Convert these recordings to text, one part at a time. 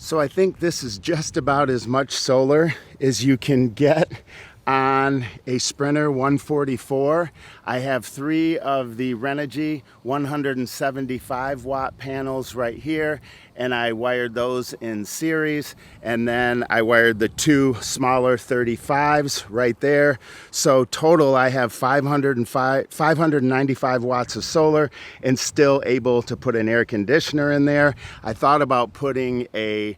So I think this is just about as much solar as you can get on a Sprinter 144. I have 3 of the Renogy 175 watt panels right here, and I wired those in series, and then I wired the 2 smaller 35s right there. So total I have 595 watts of solar and still able to put an air conditioner in there. I thought about putting a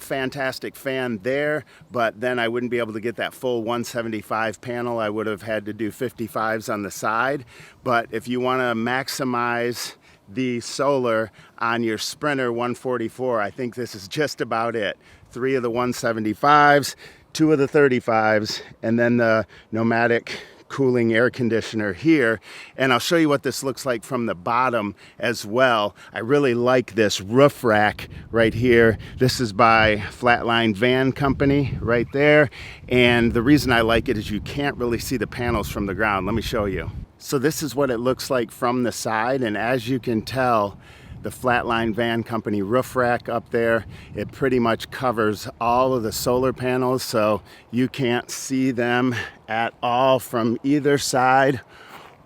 fantastic fan there, but then I wouldn't be able to get that full 175 panel. I would have had to do 55s on the side. But if you want to maximize the solar on your Sprinter 144, I think this is just about it. 3 of the 175s, 2 of the 35s, and then the Nomadic cooling air conditioner here. And I'll show you what this looks like from the bottom as well. I really like this roof rack right here. This is by Flatline Van Company right there. And the reason I like it is you can't really see the panels from the ground. Let me show you. So this is what it looks like from the side. And as you can tell, the Flatline Van Company roof rack up there, it pretty much covers all of the solar panels, so you can't see them at all from either side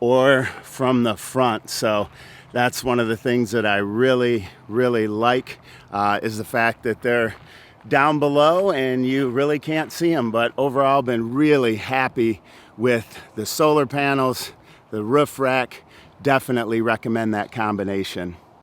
or from the front. So that's one of the things that I really like, is the fact that they're down below and you really can't see them. But overall, been really happy with the solar panels, the roof rack. Definitely recommend that combination.